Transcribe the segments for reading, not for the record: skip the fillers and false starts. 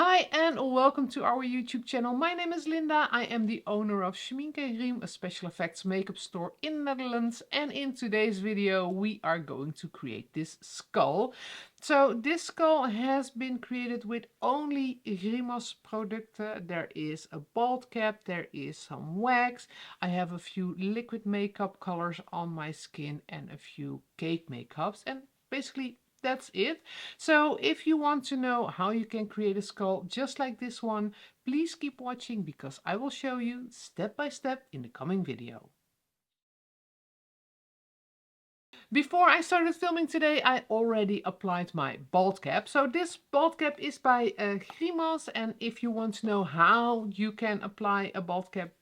Hi and welcome to our YouTube channel. My name is Linda. I am the owner of SchminkenGrime, a special effects makeup store in the Netherlands. And in today's video we are going to create this skull. So this skull has been created with only Grimas producten. There is a bald cap, there is some wax. I have a few liquid makeup colors on my skin and a few cake makeups. And basically that's it. So if you want to know how you can create a skull just like this one, please keep watching because I will show you step by step in the coming video. Before I started filming today, I already applied my bald cap. So this bald cap is by Grimas, and if you want to know how you can apply a bald cap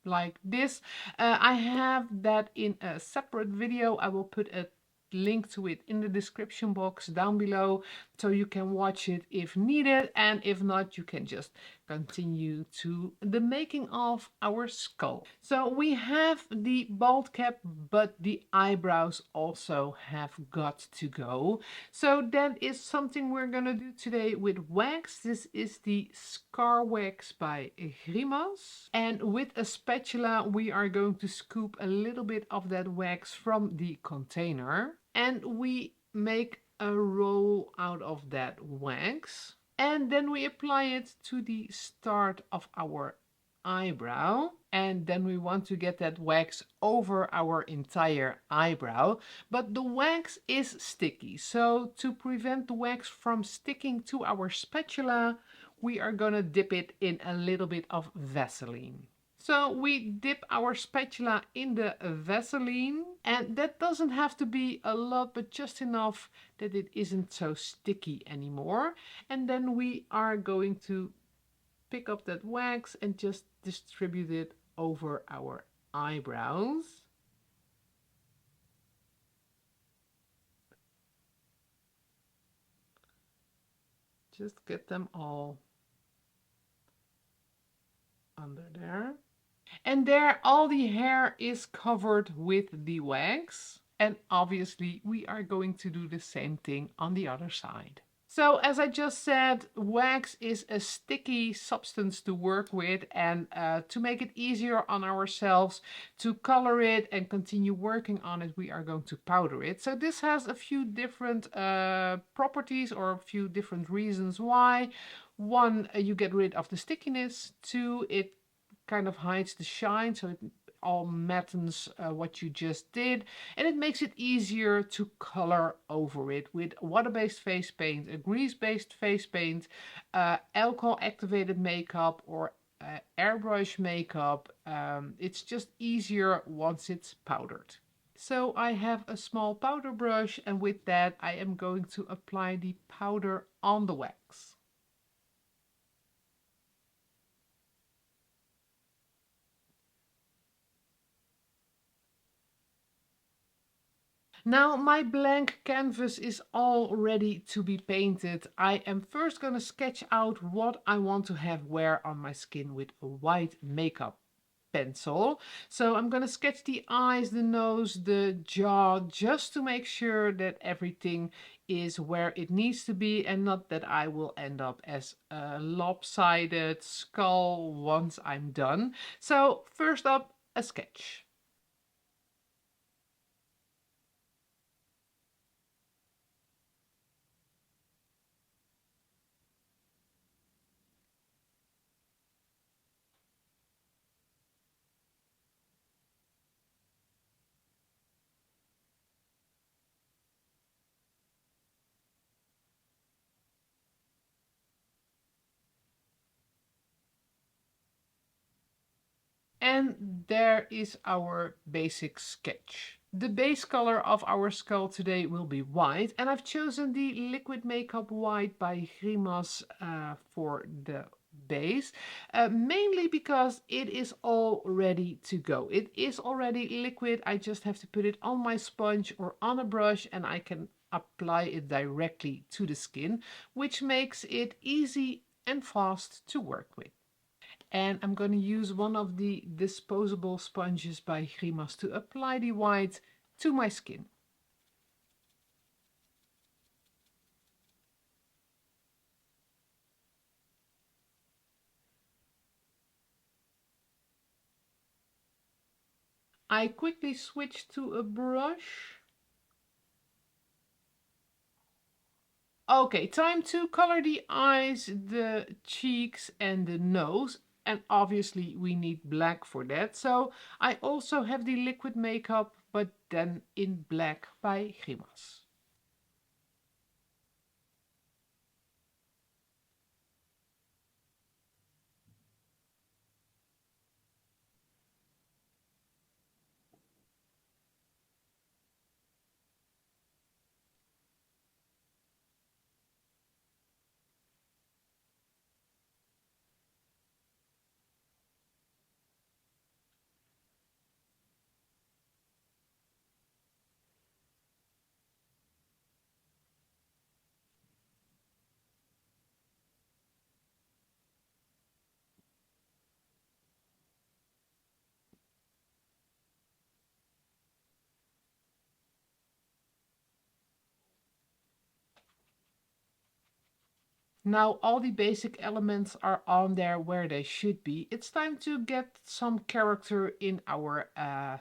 like this, I have that in a separate video. I will put a link to it in the description box down below so you can watch it if needed, and if not you can just continue to the making of our skull. So we have the bald cap, but the eyebrows also have got to go. So that is something we're gonna do today with wax. This is the Scar Wax by Grimas, and with a spatula we are going to scoop a little bit of that wax from the container, and we make a roll out of that wax, and then we apply it to the start of our eyebrow, and then we want to get that wax over our entire eyebrow, but the wax is sticky, so to prevent the wax from sticking to our spatula we are gonna dip it in a little bit of Vaseline. So we dip our spatula in the Vaseline, and that doesn't have to be a lot, but just enough that it isn't so sticky anymore. And then we are going to pick up that wax and just distribute it over our eyebrows. Just get them all under there. And there all the hair is covered with the wax. And obviously we are going to do the same thing on the other side. So as I just said, wax is a sticky substance to work with, and to make it easier on ourselves to color it and continue working on it, we are going to powder it. So this has a few different properties, or a few different reasons why. One, you get rid of the stickiness. Two, it kind of hides the shine, so it all mattens what you just did, and it makes it easier to color over it with water-based face paint, a grease-based face paint, alcohol activated makeup, or airbrush makeup. It's just easier once it's powdered. So I have a small powder brush, and with that I am going to apply the powder on the wax. Now my blank canvas is all ready to be painted. I am first going to sketch out what I want to have wear on my skin with a white makeup pencil. So I'm going to sketch the eyes, the nose, the jaw, just to make sure that everything is where it needs to be, and not that I will end up as a lopsided skull once I'm done. So first up, a sketch. And there is our basic sketch. The base color of our skull today will be white, and I've chosen the liquid makeup white by Grimas for the base, mainly because it is all ready to go. It is already liquid. I just have to put it on my sponge or on a brush, and I can apply it directly to the skin, which makes it easy and fast to work with. And I'm going to use one of the disposable sponges by Grimas to apply the white to my skin. I quickly switch to a brush. Okay, time to color the eyes, the cheeks and the nose. And obviously we need black for that. So I also have the liquid makeup, but then in black by Grimas. Now all the basic elements are on there where they should be. It's time to get some character in our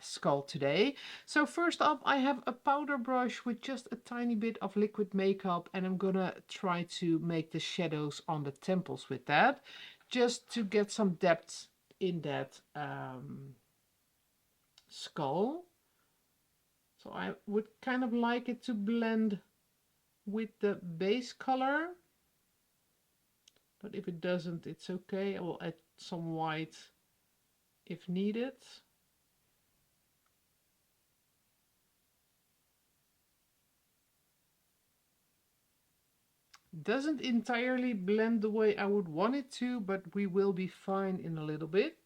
skull today. So first up I have a powder brush with just a tiny bit of liquid makeup, and I'm gonna try to make the shadows on the temples with that, just to get some depth in that skull. So I would kind of like it to blend with the base color. But if it doesn't, it's okay. I will add some white if needed. Doesn't entirely blend the way I would want it to, but we will be fine in a little bit.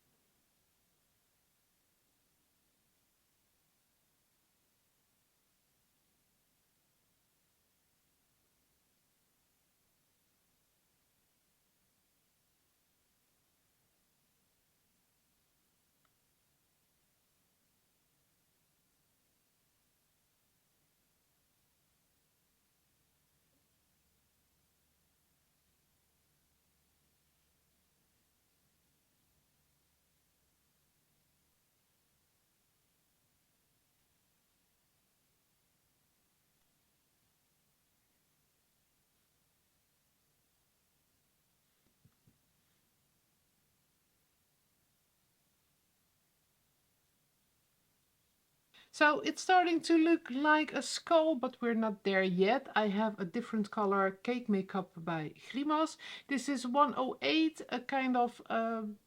So it's starting to look like a skull, but we're not there yet. I have a different color cake makeup by Grimas. This is 108, a kind of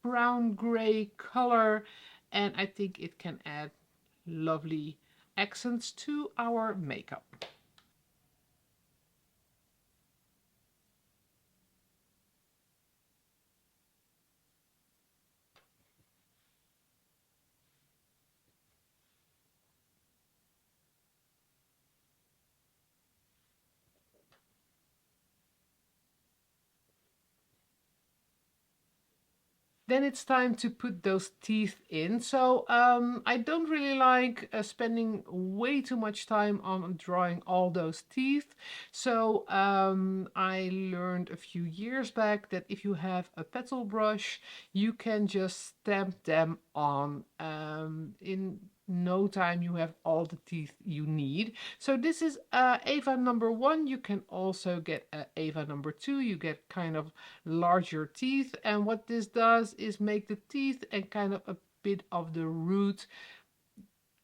brown gray color, and I think it can add lovely accents to our makeup. Then it's time to put those teeth in. So I don't really like spending way too much time on drawing all those teeth. So I learned a few years back that if you have a petal brush, you can just stamp them on. In no time you have all the teeth you need. So this is Ava number 1. You can also get Ava number 2. You get kind of larger teeth, and what this does is make the teeth and kind of a bit of the root.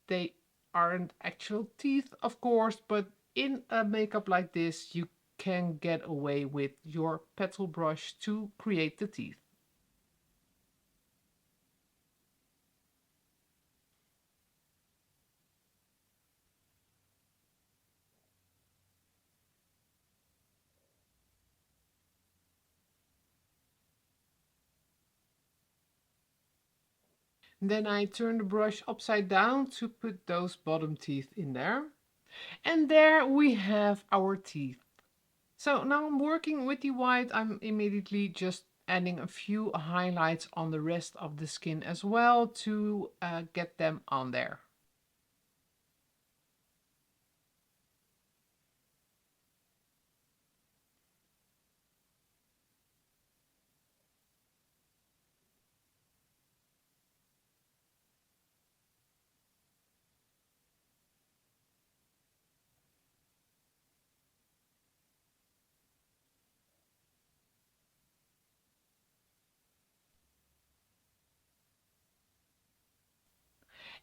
They aren't actual teeth, of course, but in a makeup like this you can get away with your petal brush to create the teeth. Then I turn the brush upside down to put those bottom teeth in there. And there we have our teeth. So now I'm working with the white. I'm immediately just adding a few highlights on the rest of the skin as well to get them on there.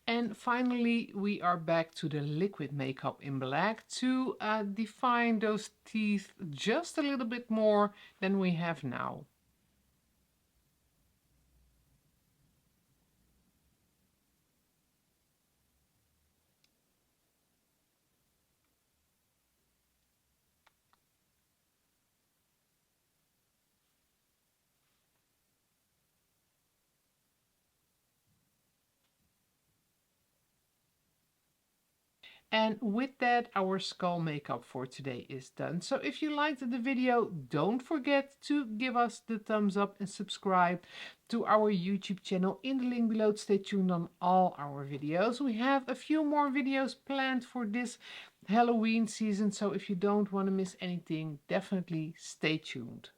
And finally, we are back to the liquid makeup in black to define those teeth just a little bit more than we have now. And with that, our skull makeup for today is done. So if you liked the video, don't forget to give us the thumbs up and subscribe to our YouTube channel in the link below to stay tuned on all our videos. We have a few more videos planned for this Halloween season, so if you don't want to miss anything, definitely stay tuned.